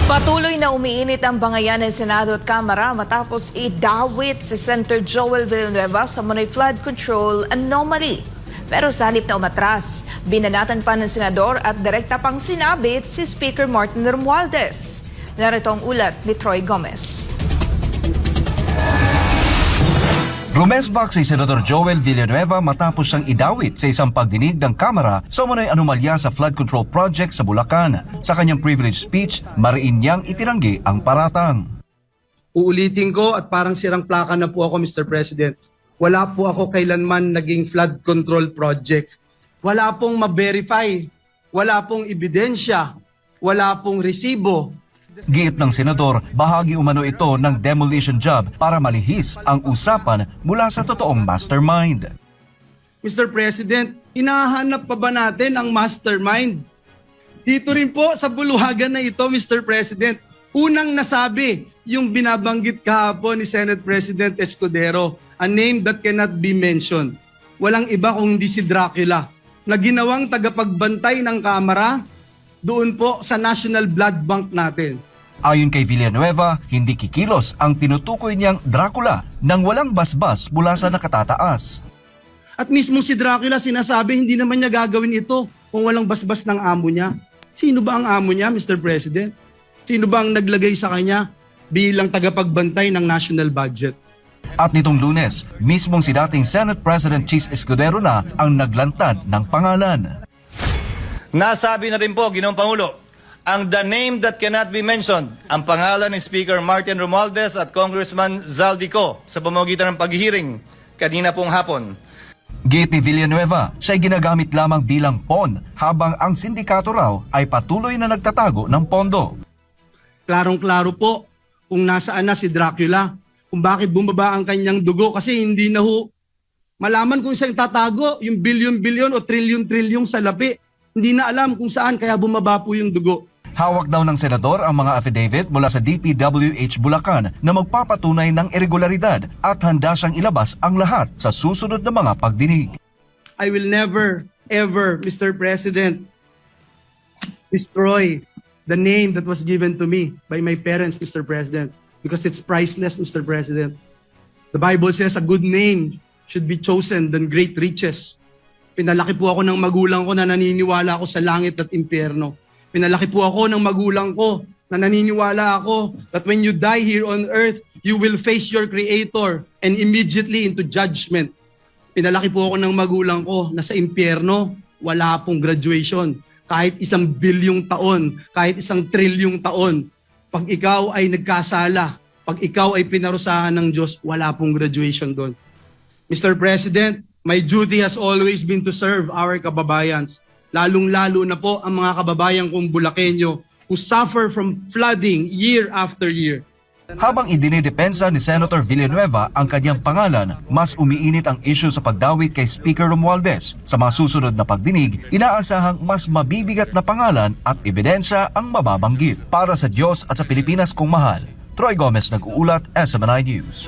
Patuloy na umiinit ang bangayan ng Senado at Kamara matapos idawit si Senator Joel Villanueva sa Manoy Flood Control Anomaly. Pero sa halip na umatras, binanatan pa ng Senador at direkta pang sinabit si Speaker Martin Romualdez. Narito ang ulat ni Troy Gomez. Rumesbak si Senator Joel Villanueva matapos siyang idawit sa isang pagdinig ng Kamara sa umano'y anomalya sa flood control project sa Bulacan. Sa kanyang privilege speech, mariin niyang itinanggi ang paratang. Uulitin ko at parang sirang plaka na po ako, Mr. President. Wala po ako kailanman naging flood control project. Wala pong ma-verify, wala pong ebidensya, wala pong resibo. Giit ng senador, bahagi umano ito ng demolition job para malihis ang usapan mula sa totoong mastermind. Mr. President, hinahanap pa ba natin ang mastermind? Dito rin po sa buluhagan na ito, Mr. President, unang nasabi yung binabanggit kahapon ni Senate President Escudero, a name that cannot be mentioned. Walang iba kung hindi si Dracula, na ginawang tagapagbantay ng Kamara doon po sa National Blood Bank natin. Ayon kay Villanueva, hindi kikilos ang tinutukoy niyang Dracula nang walang basbas mula sa nakatataas. At mismo si Dracula sinasabi hindi naman niya gagawin ito kung walang basbas ng amo niya. Sino ba ang amo niya, Mr. President? Sino ba ang naglagay sa kanya bilang tagapagbantay ng national budget? At nitong Lunes, mismong si dating Senate President Chis Escudero na ang naglantad ng pangalan. Nasabi na rin po, Ginoong Pangulo, ang the name that cannot be mentioned, ang pangalan ni Speaker Martin Romualdez at Congressman Zaldico sa pamamagitan ng paghihiring kanina pong hapon. Giit ni Villanueva, siya'y ginagamit lamang bilang pawn habang ang sindikato raw ay patuloy na nagtatago ng pondo. Klarong-klaro po kung nasaan na si Dracula, kung bakit bumaba ang kanyang dugo kasi hindi na malaman kung saan tatago yung bilyon-bilyon o trilyon-trilyon sa lapi. Hindi na alam kung saan kaya bumaba po yung dugo. Hawak daw ng senador ang mga affidavit mula sa DPWH Bulacan na magpapatunay ng irregularidad at handa siyang ilabas ang lahat sa susunod na mga pagdinig. I will never, ever, Mr. President, destroy the name that was given to me by my parents, Mr. President, because it's priceless, Mr. President. The Bible says a good name should be chosen than great riches. Pinalaki po ako ng magulang ko na naniniwala ako sa langit at impyerno. Pinalaki po ako ng magulang ko na naniniwala ako that when you die here on earth, you will face your Creator and immediately into judgment. Pinalaki po ako ng magulang ko na sa impyerno, wala pong graduation. Kahit 1 bilyong taon, kahit 1 trilyong taon, pag ikaw ay nagkasala, pag ikaw ay pinarusahan ng Diyos, wala pong graduation doon. Mr. President, my duty has always been to serve our kababayans, lalong-lalo na po ang mga kababayan kong Bulakenyo who suffer from flooding year after year. Habang idinidepensa ni Senator Villanueva ang kanyang pangalan, mas umiinit ang issue sa pagdawit kay Speaker Romualdez. Sa mga susunod na pagdinig, inaasahang mas mabibigat na pangalan at ebidensya ang mababanggit. Para sa Diyos at sa Pilipinas kong mahal, Troy Gomez nag-uulat, SMNI News.